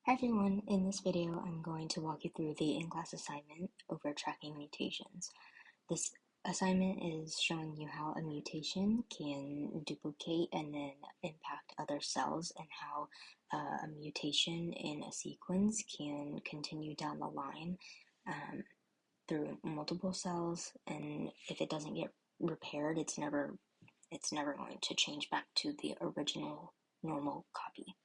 Hi everyone, in this video I'm going to walk you through the in-class assignment over tracking mutations. This assignment is showing you how a mutation can duplicate and then impact other cells and how a mutation in a sequence can continue down the line through multiple cells, and if it doesn't get repaired, it's never going to change back to the original normal copy.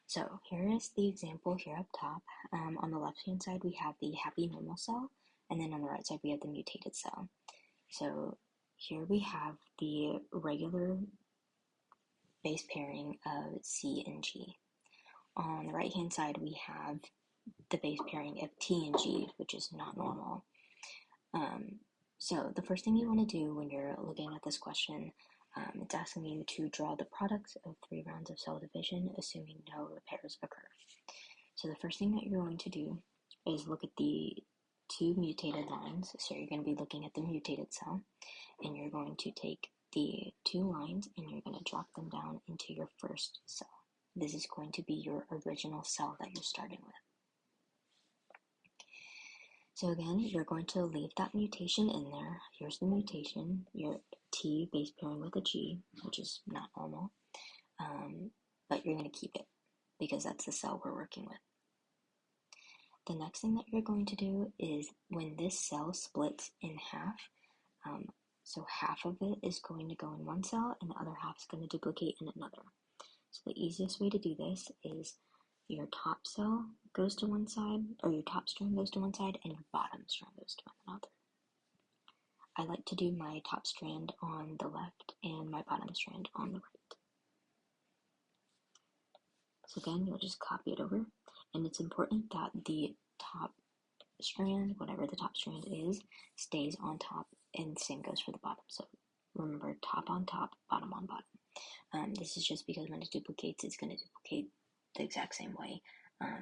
So here is the example here up top. On the left-hand side, we have the happy normal cell, and then on the right side, we have the mutated cell. So here we have the regular base pairing of C and G. On the right-hand side, we have the base pairing of T and G, which is not normal. So the first thing you want to do when you're looking at this question, it's asking you to draw the products of 3 rounds of cell division, assuming no repairs occur. So the first thing that you're going to do is look at the 2 mutated lines. So you're going to be looking at the mutated cell, and you're going to take the 2 lines and you're going to drop them down into your first cell. This is going to be your original cell that you're starting with. So again, you're going to leave that mutation in there. Here's the mutation, your T base pairing with a G, which is not normal, but you're going to keep it because that's the cell we're working with. The next thing that you're going to do is when this cell splits in half, so half of it is going to go in one cell and the other half is going to duplicate in another. So the easiest way to do this is your top cell goes to one side, or your top strand goes to one side, and your bottom strand goes to another. I like to do my top strand on the left and my bottom strand on the right. So again, you'll just copy it over, and it's important that the top strand, whatever the top strand is, stays on top, and the same goes for the bottom. So remember, top on top, bottom on bottom. This is just because when it duplicates, it's going to duplicate the exact same way.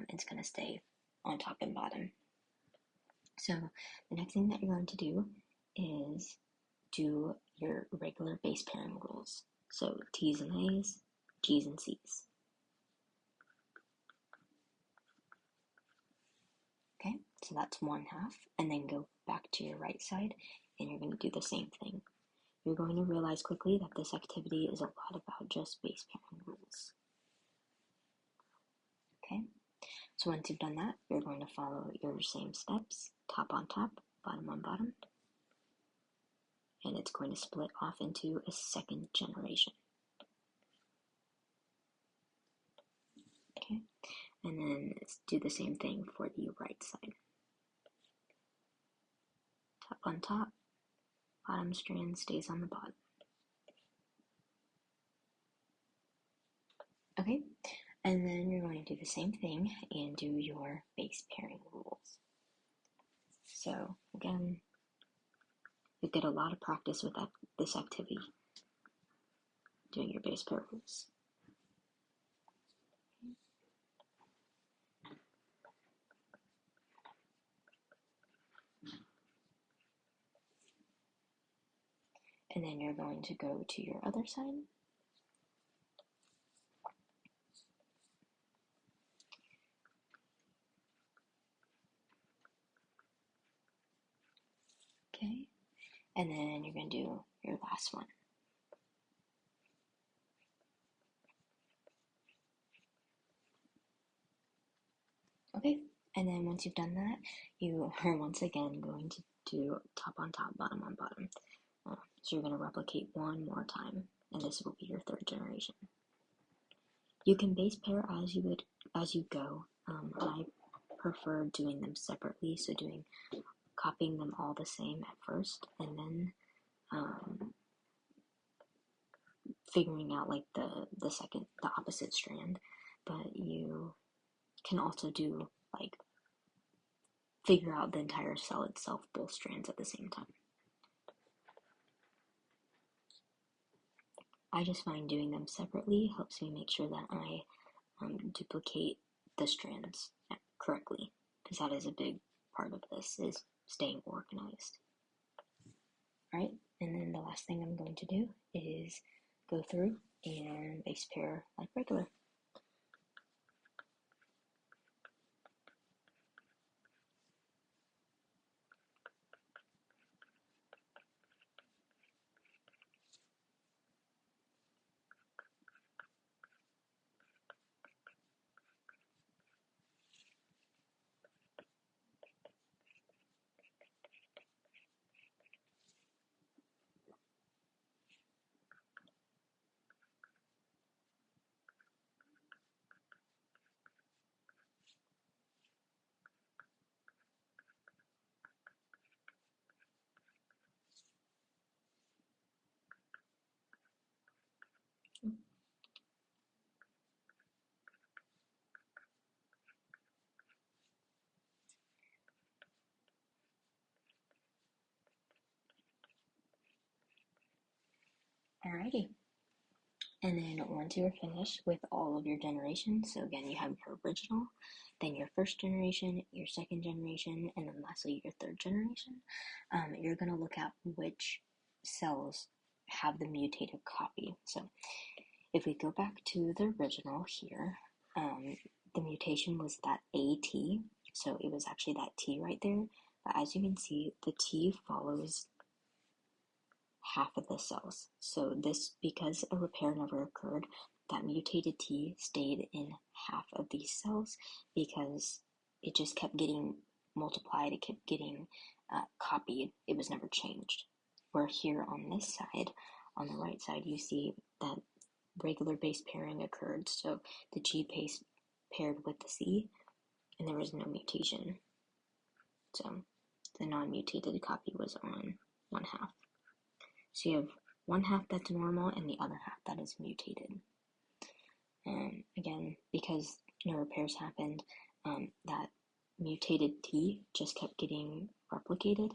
It's going to stay on top and bottom. So the next thing that you're going to do is do your regular base pairing rules. So T's and A's, G's and C's. Okay, so that's 1/2, and then go back to your right side and you're going to do the same thing. You're going to realize quickly that this activity is a lot about just base pairing rules. Okay, so once you've done that, you're going to follow your same steps, top on top, bottom on bottom, and it's going to split off into a second generation. Okay, and then let's do the same thing for the right side. Top on top, bottom strand stays on the bottom. Okay, and then you're going to do the same thing and do your base pairing rules. So again, you get a lot of practice with this activity, doing your base pair rules. And then you're going to go to your other side. Okay, and then you're going to do your last one. Okay, and then once you've done that, you are once again going to do top on top, bottom on bottom. So you're going to replicate one more time, and this will be your third generation. You can base pair as you go. I prefer doing them separately, so copying them all the same at first, and then figuring out like the opposite strand. But you can also do like figure out the entire cell itself, both strands at the same time. I just find doing them separately helps me make sure that I duplicate the strands correctly, because that is a big part of this, is staying organized. Alright, and then the last thing I'm going to do is go through and base pair like regular. Alrighty. And then once you're finished with all of your generations, so again, you have your original, then your first generation, your second generation, and then lastly your third generation, you're going to look at which cells have the mutated copy. So if we go back to the original here, the mutation was that AT, so it was actually that T right there. But as you can see, the T follows half of the cells. So this, because a repair never occurred, that mutated T stayed in half of these cells because it just kept getting multiplied, it kept getting copied, it was never changed. Where here on this side, on the right side, you see that regular base pairing occurred. So the G base paired with the C, and there was no mutation. So the non-mutated copy was on one half. So you have one half that's normal and the other half that is mutated. Again, because no repairs happened, that mutated T just kept getting replicated,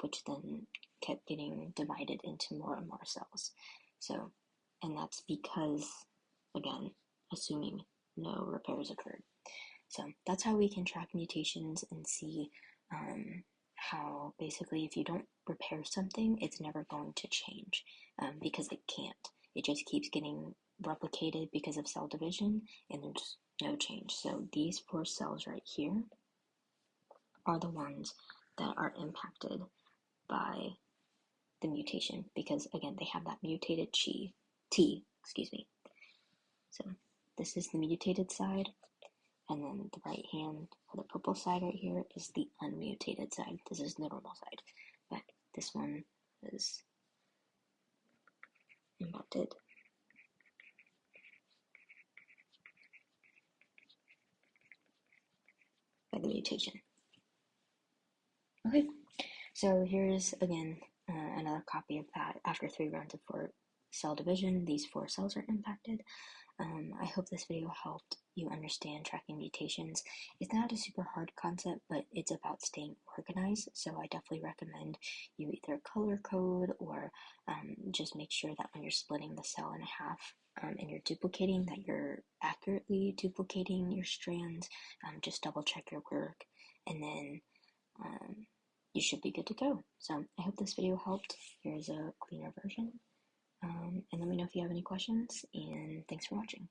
which then kept getting divided into more and more cells. So, and that's because, again, assuming no repairs occurred. So that's how we can track mutations and see how basically if you don't repair something, it's never going to change because it can't. It just keeps getting replicated because of cell division and there's no change. So these 4 cells right here are the ones that are impacted by the mutation because again, they have that mutated T, excuse me. So this is the mutated side. And then the right hand, or the purple side right here, is the unmutated side. This is the normal side. But this one is impacted by the mutation. Okay, so here's again another copy of that. After 3 rounds of 4 cell division, these 4 cells are impacted. I hope this video helped you understand tracking mutations. It's not a super hard concept, but it's about staying organized. So I definitely recommend you either color code or just make sure that when you're splitting the cell in half and you're duplicating, that you're accurately duplicating your strands. Just double check your work, and then you should be good to go. So I hope this video helped. Here's a cleaner version. And let me know if you have any questions, and thanks for watching.